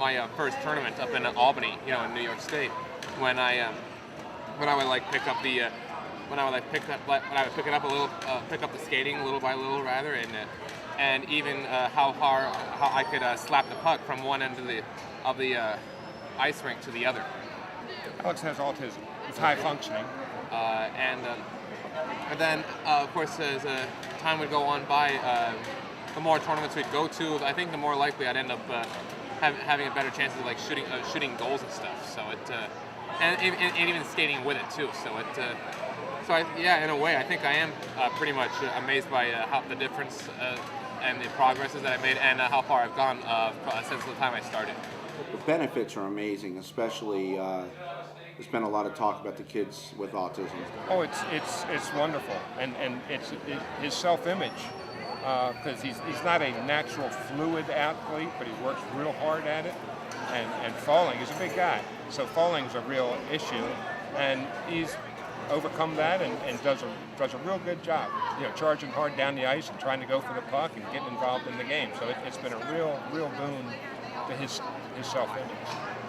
my first tournament up in Albany, in New York State, when I would like pick up the when I would like pick up pick up the skating little by little rather, and even how I could slap the puck from one end of the ice rink to the other. Alex has autism. It's high functioning. And then, of course, as time would go on by, the more tournaments we'd go to, I think the more likely I'd end up having a better chance of like shooting goals and stuff. So and even skating with it too. So in a way, I think I am pretty much amazed by how the difference and the progresses that I made and how far I've gone since the time I started. The benefits are amazing, especially there's been a lot of talk about the kids with autism. Oh, it's wonderful, and it's his self-image, because he's not a natural fluid athlete, but he works real hard at it, and falling. He's a big guy, so falling is a real issue, and he's overcome that and does a real good job, charging hard down the ice and trying to go for the puck and getting involved in the game. So it's been a real boon to his self-image.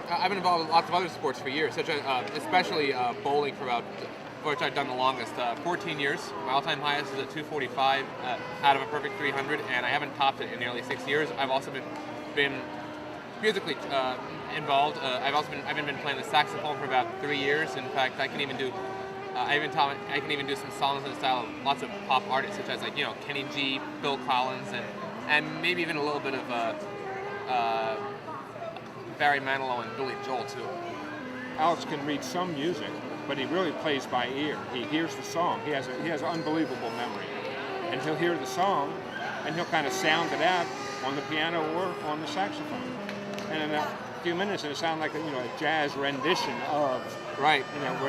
I've been involved in lots of other sports for years, such as especially bowling for which I've done the longest, 14 years. My all-time highest is a 245 out of a perfect 300, and I haven't topped it in nearly 6 years. I've also been musically involved. I've been playing the saxophone for about 3 years. In fact, I can even do some songs in the style of lots of pop artists, such as Kenny G, Phil Collins, and maybe even a little bit of Barry Manilow and Billy Joel too. Alex can read some music, but he really plays by ear. He hears the song. He has unbelievable memory, and he'll hear the song, and he'll kind of sound it out on the piano or on the saxophone. And in a few minutes, it'll sound like a jazz rendition of where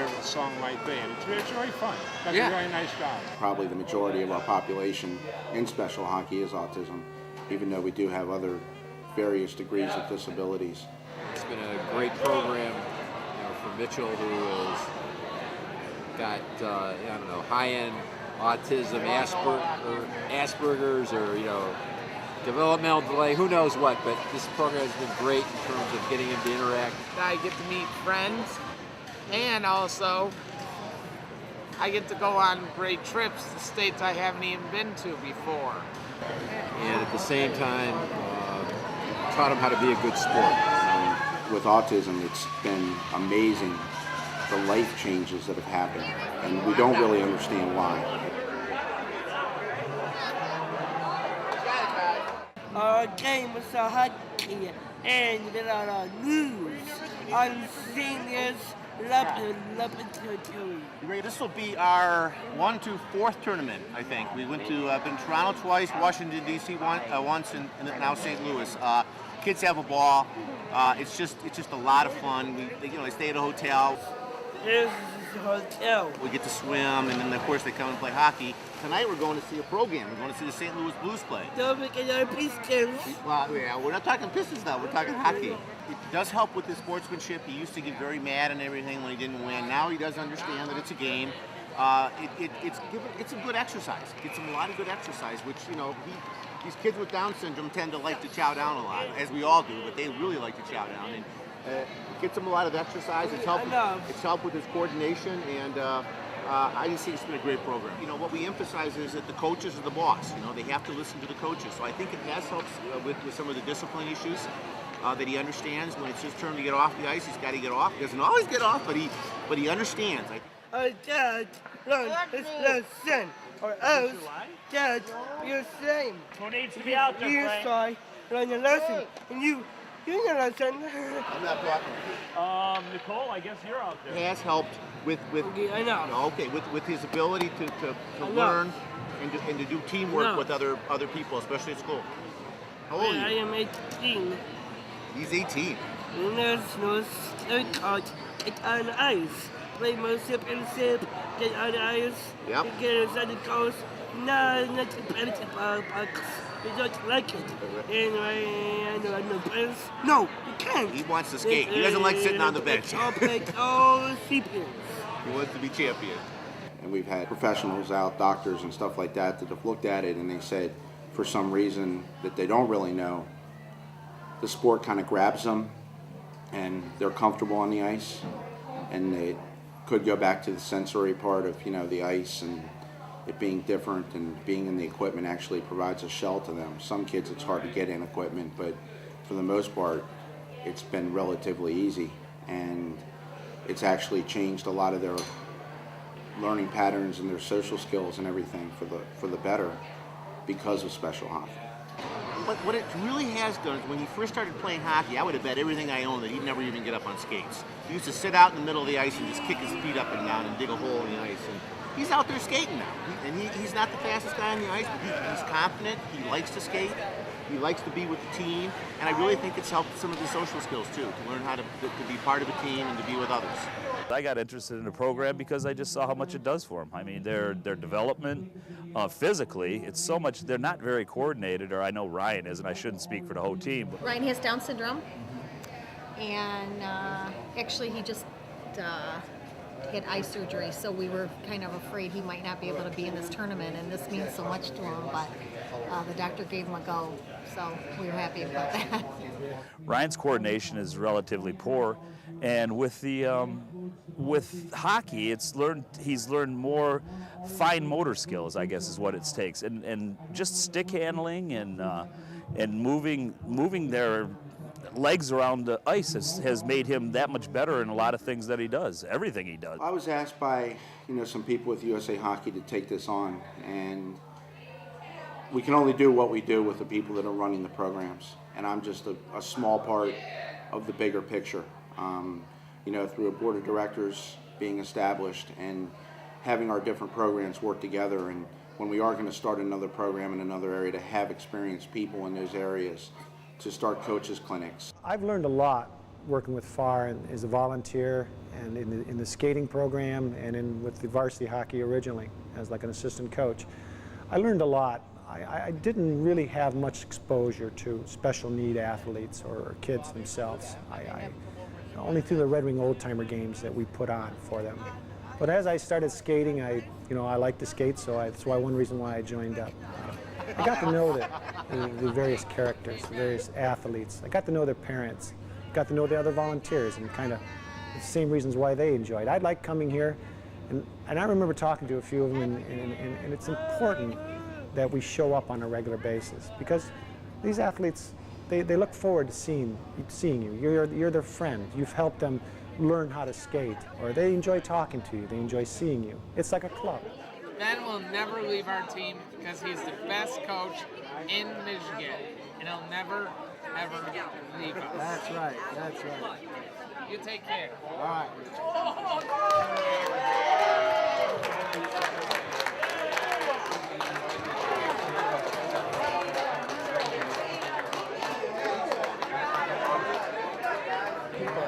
the song might be, and it's really fun. Does a really nice job. Probably the majority of our population in special hockey is autism, even though we do have other various degrees of disabilities. It's been a great program, for Mitchell, who has got high-end autism, Asperger's, or developmental delay, who knows what. But this program has been great in terms of getting him to interact. I get to meet friends, and also I get to go on great trips to states I haven't even been to before. And at the same time, taught him how to be a good sport. With autism, it's been amazing the life changes that have happened, and we don't really understand why. Our game was so hockey, and there are news on seniors. This will be our 4th tournament, I think. We went to been Toronto twice, Washington D.C. once, and now St. Louis. Kids have a ball. It's just a lot of fun. They stay at a hotel. This is the hotel. We get to swim, and then of course they come and play hockey. Tonight we're going to see a pro game. We're going to see the St. Louis Blues play. Don't forget our Pistons. Well, we're not talking Pistons now. We're talking hockey. It does help with his sportsmanship. He used to get very mad and everything when he didn't win. Now he does understand that it's a game. It's a good exercise. It gets him a lot of good exercise, which these kids with Down syndrome tend to like to chow down a lot, as we all do, but they really like to chow down. And it gets him a lot of exercise. It's helped with his coordination, and I just think it's been a great program. What we emphasize is that the coaches are the boss. They have to listen to the coaches. So I think it has helped with some of the discipline issues that he understands. When it's his turn to get off the ice, he's got to get off. He doesn't always get off, but he understands. Dad, learn his lesson, or else, Dad, you're the same. Who needs to be out there, You try, learn your lesson, and you your lesson. I'm not talking. Nicole, I guess you're out there. It has helped with Okay, I know. With his ability to learn and to do teamwork with other people, especially at school. How old are I you? am 18. He's 18. And there's no start, get on the ice. Play more sip and sip, get on the ice. Yep. Get inside the coast. No, not the penalty box. You don't like it. Anyway, I know no players. No, you can't. He wants to skate. He doesn't like sitting on the bench. All champions. He wants to be champion. And we've had professionals out, doctors and stuff like that have looked at it, and they said for some reason that they don't really know, the sport kind of grabs them and they're comfortable on the ice, and they could go back to the sensory part of, the ice and it being different, and being in the equipment actually provides a shell to them. Some kids it's hard to get in equipment, but for the most part it's been relatively easy, and it's actually changed a lot of their learning patterns and their social skills and everything for the better because of special hockey. What it really has done is when he first started playing hockey, I would have bet everything I owned that he'd never even get up on skates. He used to sit out in the middle of the ice and just kick his feet up and down and dig a hole in the ice. And he's out there skating now. He's not the fastest guy on the ice, but he's confident. He likes to skate. He likes to be with the team. And I really think it's helped some of his social skills, too, to learn how to be part of a team and to be with others. I got interested in the program because I just saw how much it does for them. I mean, their development physically, it's so much, they're not very coordinated, or I know Ryan is, and I shouldn't speak for the whole team. But Ryan has Down syndrome, and actually he just had eye surgery, so we were kind of afraid he might not be able to be in this tournament, and this means so much to him, but the doctor gave him a go, so we were happy about that. Ryan's coordination is relatively poor, and with hockey, he's learned more fine motor skills, I guess is what it takes, and just stick handling and moving their legs around the ice has made him that much better in a lot of things that he does, everything he does. I was asked by some people with USA Hockey to take this on, and we can only do what we do with the people that are running the programs, and I'm just a small part of the bigger picture. Through a board of directors being established and having our different programs work together, and when we are going to start another program in another area, to have experienced people in those areas to start coaches clinics. I've learned a lot working with FAR and as a volunteer, and in the skating program, and with the varsity hockey originally as like an assistant coach. I learned a lot. I didn't really have much exposure to special need athletes or kids themselves. Only through the Red Wing Old Timer games that we put on for them. But as I started skating, I like to skate, so that's one reason why I joined up. I got to know the various characters, the various athletes. I got to know their parents, got to know the other volunteers, and kind of the same reasons why they enjoyed. I like coming here, and I remember talking to a few of them, and it's important that we show up on a regular basis, because these athletes, they look forward to seeing you. You're their friend. You've helped them learn how to skate, or they enjoy talking to you. They enjoy seeing you. It's like a club. Ben will never leave our team because he's the best coach in Michigan, and he'll never, ever leave us. That's right. You take care. All right.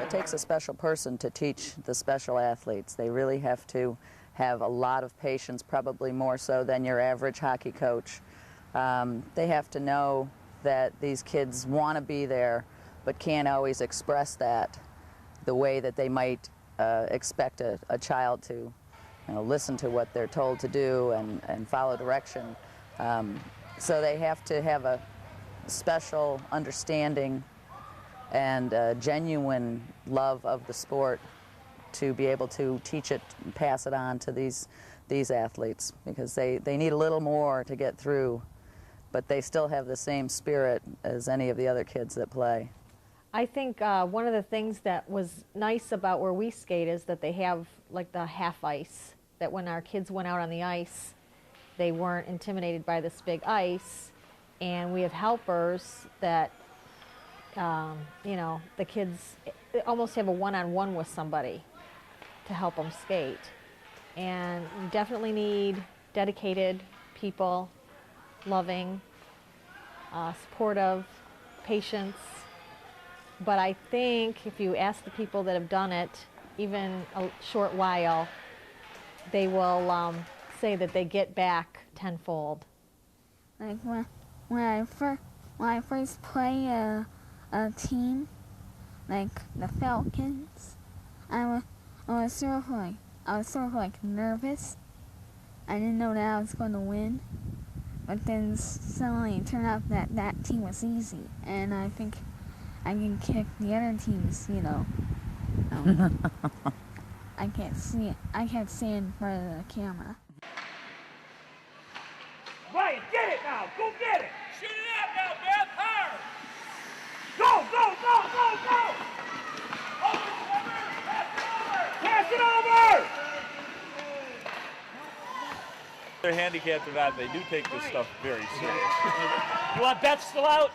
It takes a special person to teach the special athletes. They really have to have a lot of patience, probably more so than your average hockey coach. They have to know that these kids want to be there, but can't always express that the way that they might expect a child to listen to what they're told to do and follow direction. So they have to have a special understanding and a genuine love of the sport to be able to teach it and pass it on to these athletes, because they need a little more to get through, but they still have the same spirit as any of the other kids that play. I think one of the things that was nice about where we skate is that they have like the half ice, that when our kids went out on the ice, they weren't intimidated by this big ice, and we have helpers that the kids almost have a one-on-one with somebody to help them skate. And you definitely need dedicated people, loving, supportive, patience. But I think if you ask the people that have done it, even a short while, they will say that they get back tenfold. Like when I first play a team, like the Falcons, I was sort of like nervous. I didn't know that I was going to win, but then suddenly it turned out that team was easy, and I think I can kick the other teams, you know. I can't see it. I can't see in front of the camera. Ryan, get it now. Go get it. Shoot it out now, Beth. Hard. Go, go, go, go, go. Over, pass it over. They're handicapped or not, they do take this stuff very seriously. You want Beth still out?